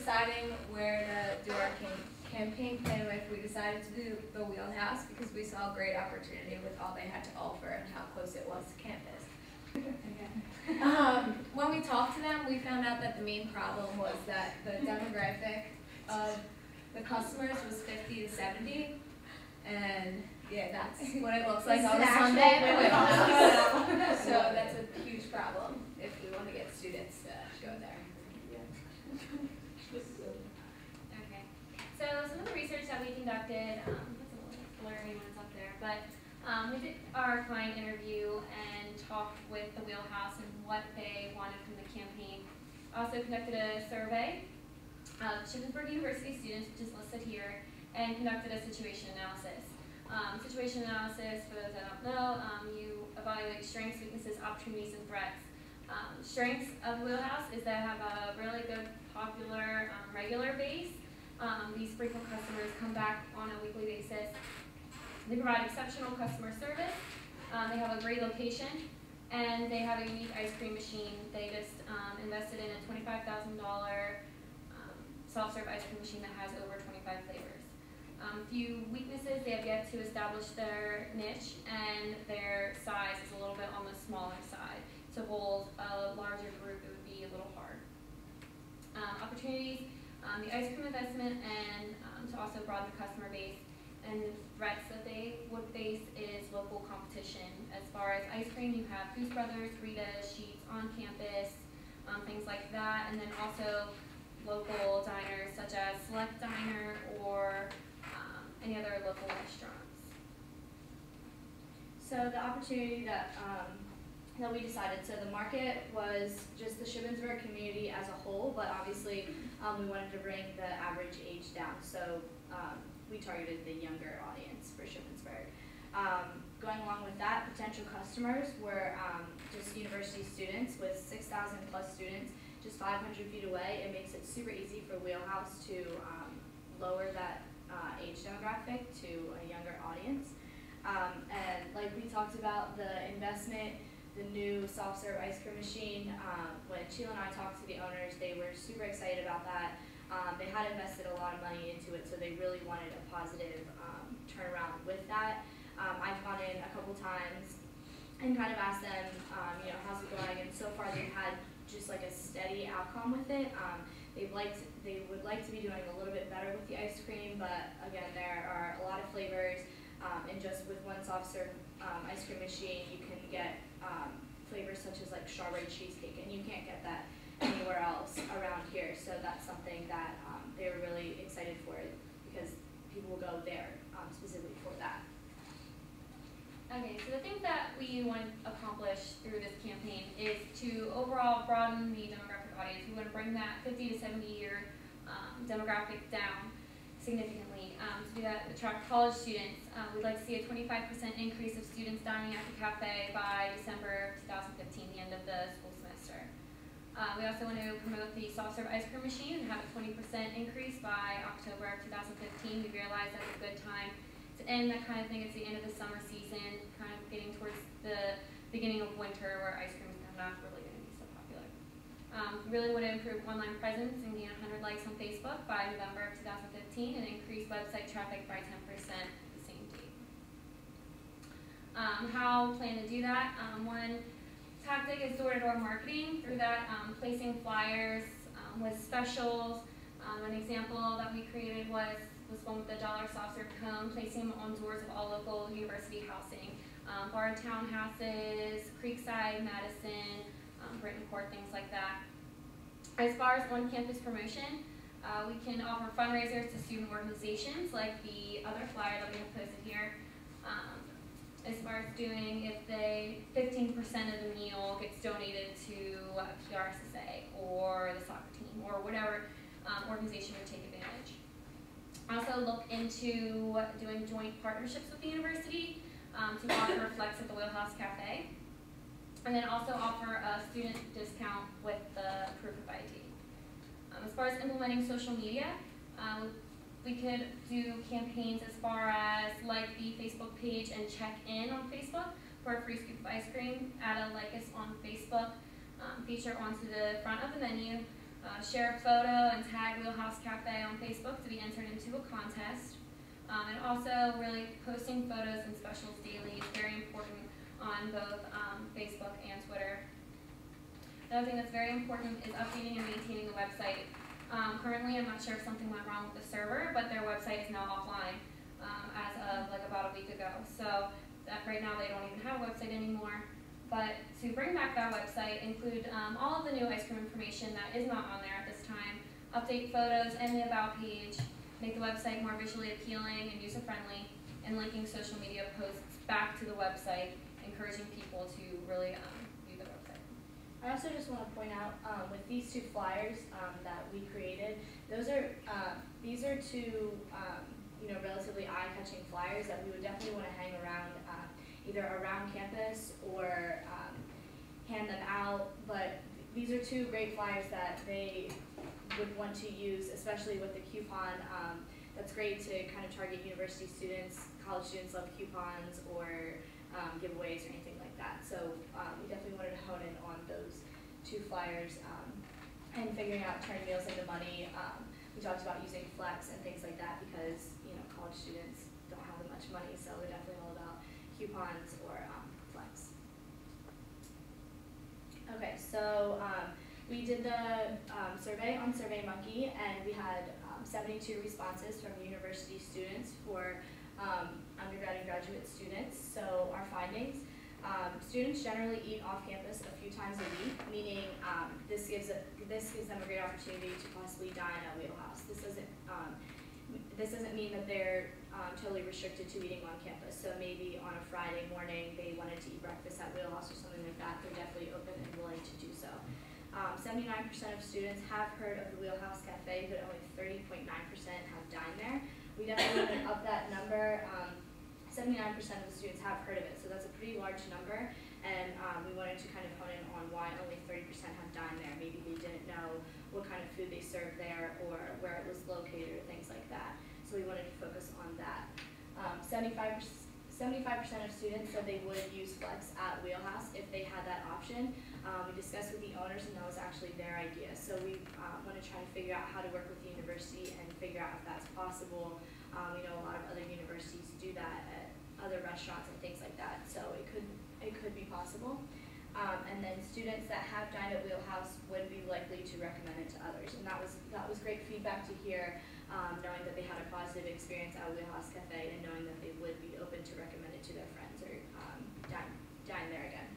deciding where to do our campaign plan with, we decided to do the Wheelhouse because we saw a great opportunity with all they had to offer and how close it was to campus. When we talked to them, we found out that the main problem was that the demographic of the customers was 50 to 70, and yeah, that's what it looks like on a Sunday. So that's a huge problem if we want to get students to go there. Okay, so some of the research that we conducted, it's a little blurry when it's up there, but we did our client interview and talked with the Wheelhouse and what they wanted from the campaign. Also conducted a survey of Shippensburg University students, which is listed here, and conducted a situation analysis. Situation analysis, for those that don't know, you evaluate strengths, weaknesses, opportunities, and threats. Strengths of the Wheelhouse is that have a really good, popular, regular base. These frequent customers come back on a weekly basis. They provide exceptional customer service. They have a great location, and they have a unique ice cream machine. They just invested in a $25,000 self-serve ice cream machine that has over 25 flavors. Few weaknesses: they have yet to establish their niche, and their size is a little bit on the smaller side. To hold a larger group, it would be a little hard. Opportunities: the ice cream investment, and to also broaden the customer base. And the threats that they would face is local competition. As far as ice cream, you have Goose Brothers, Rita's, Sheetz on campus, things like that, and then also local diners such as Select Diner or any other local restaurants. So the opportunity that we decided, so the market was just the Shippensburg community as a whole, but obviously we wanted to bring the average age down, so we targeted the younger audience for Shippensburg. Going along with that, potential customers were just university students with 6,000 plus students, just 500 feet away. It makes it super easy for Wheelhouse to lower that age demographic to a younger audience. And like we talked about, the investment, the new self-serve ice cream machine, when Sheila and I talked to the owners, they were super excited about that. They had invested a lot of money into it, so they really wanted a positive turnaround with that. I've gone in a couple times and kind of asked them, how's it going? And so far they've had just like a steady outcome with it. They would like to be doing a little bit better with the ice cream, but again, there are a lot of flavors, and just with one soft serve ice cream machine, you can get flavors such as like strawberry cheesecake, and you can't get that anywhere else around here. So that's something that they were really excited for, because people will go there specifically for that. Okay, so the thing that we want to accomplish through this campaign is to overall broaden the demographic audience. We want to bring that 50 to 70 year demographic down significantly. To do that, attract college students. We'd like to see a 25% increase of students dining at the cafe by December 2015, the end of the school semester. We also want to promote the soft-serve ice cream machine and have a 20% increase by October of 2015. We realize that's a good time to end that kind of thing. It's the end of the summer season, kind of getting towards the beginning of winter where ice cream is not really going to be so popular. We really want to improve online presence and gain 100 likes on Facebook by November of 2015 and increase website traffic by 10% the same date. How we plan to do that? One tactic is door-to-door marketing. Through that, placing flyers with specials. An example that we created was one with the $1 soft serve cone, placing them on doors of all local university housing. Bar townhouses, Creekside, Madison, Britton Court, things like that. As far as on-campus promotion, we can offer fundraisers to student organizations like the other flyer that we have posted here. As far as doing, if they 15% of the meal gets donated to PRSSA or the soccer team or whatever organization would take advantage. Also look into doing joint partnerships with the university to offer flex at the Wheelhouse Cafe. And then also offer a student discount with the proof of ID. As far as implementing social media, we could do campaigns as far as like the Facebook page and check in on Facebook for a free scoop of ice cream. Add a like us on Facebook, feature onto the front of the menu. Share a photo and tag Wheelhouse Cafe on Facebook to be entered into a contest. And also really posting photos and specials daily is very important on both Facebook and Twitter. Another thing that's very important is updating and maintaining the website. Currently, I'm not sure if something went wrong with the server, but their website is now offline as of like about a week ago. So that right now they don't even have a website anymore. But to bring back that website, include all of the new ice cream information that is not on there at this time, update photos and the About page, make the website more visually appealing and user-friendly, and linking social media posts back to the website, encouraging people to really view the website. I also just want to point out with these two flyers that we created, these are two relatively eye-catching flyers that we would definitely want to hang around either around campus or hand them out. But these are two great flyers that they would want to use, especially with the coupon. That's great to kind of target university students. College students love coupons or giveaways or anything like that. So we definitely wanted to hone in on those two flyers and figuring out turning meals into money. We talked about using Flex and things like that because college students don't have that much money, so we're definitely all about coupons or Flex. Okay, so we did the survey on SurveyMonkey, and we had 72 responses from university students for undergrad and graduate students. So our findings, students generally eat off campus a few times a week, meaning this gives them a great opportunity to possibly dine at Wheelhouse. This doesn't mean that they're totally restricted to eating on campus. So maybe on a Friday morning they wanted to eat breakfast at Wheelhouse or something like that. They're definitely open and willing to do so. 79% of students have heard of the Wheelhouse Cafe, but only 30.9% have dined there. We definitely want to up that number. 79% of the students have heard of it, so that's a pretty large number, and we wanted to kind of hone in on why only 30% have dined there. Maybe they didn't know what kind of food they served there or where it was located or things like that. So we wanted to focus on that. 75% of students said they would use Flex at Wheelhouse if they had that option. We discussed with the owners, and that was actually their idea. So we want to try to figure out how to work with the university and figure out if that's possible. We know a lot of other universities do that at other restaurants and things like that. So it could be possible. And then students that have dined at Wheelhouse would be likely to recommend it to others, and that was great feedback to hear. Knowing that they had a positive experience at Wheelhouse Cafe and knowing that they would be open to recommend it to their friends or dine there again.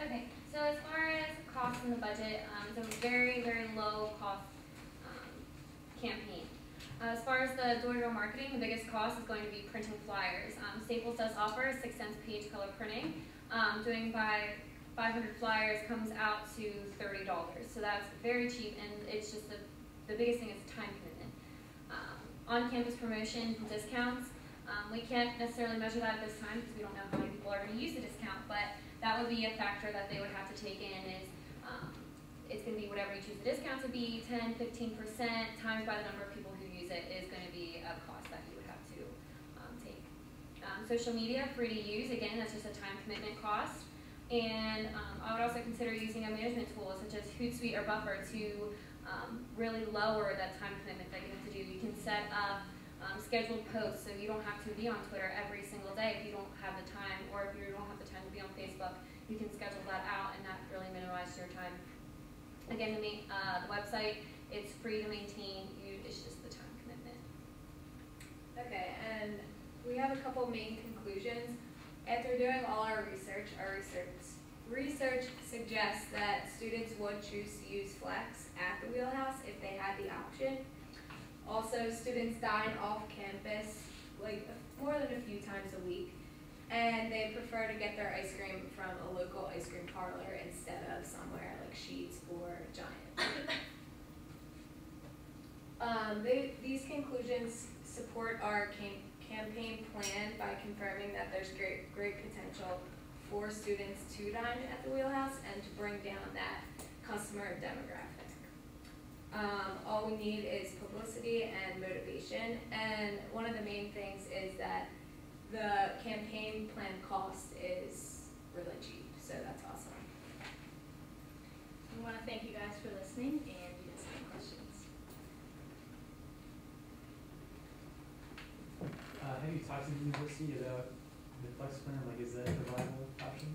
Okay, so as far as costs in the budget, it's a very, very low cost campaign. As far as the door-to-door marketing, the biggest cost is going to be printing flyers. Staples does offer 6 cents page color printing. Doing by 500 flyers comes out to $30. So that's very cheap, and it's just the biggest thing is time commitment. On-campus promotions and discounts, we can't necessarily measure that at this time because we don't know how many people are going to use the discount, but that would be a factor that they would have to take in is it's going to be whatever you choose the discount to be, 10, 15% times by the number of people who use it is going to be a cost that you would have to take. Social media, free to use, again, that's just a time commitment cost. And I would also consider using a management tool such as Hootsuite or Buffer to really lower that time commitment that you have to do. You can set up scheduled posts so you don't have to be on Twitter every single day if you don't have the time, or if you don't have the time to be on Facebook, you can schedule that out and that really minimizes your time. Again, the website, it's free to maintain, it's just the time commitment. Okay, and we have a couple main conclusions. After doing all our research suggests that students would choose to use Flex at the Wheelhouse if they had the option. Also, students dine off campus like more than a few times a week, and they prefer to get their ice cream from a local ice cream parlor instead of somewhere like Sheetz or Giant. These conclusions support our campaign plan by confirming that there's great potential for students to dine at the Wheelhouse and to bring down that customer demographic. All we need is publicity and motivation, and one of the main things is that the campaign plan cost is really cheap, so that's awesome. We want to thank you guys for listening, and you guys have any questions. Have you talked to the university about the flex plan? Like, is that a viable option?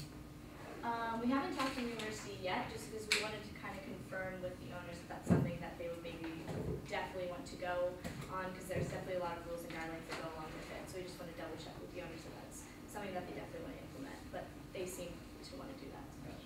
We haven't talked to the university yet, just because we wanted to kind of confirm with the owners that that's something that they would maybe definitely want to go on, because there's definitely a lot of rules and guidelines that go along with it. So we just want to double check with the owners that that's something that they definitely want to implement, but they seem to want to do that. Gotcha.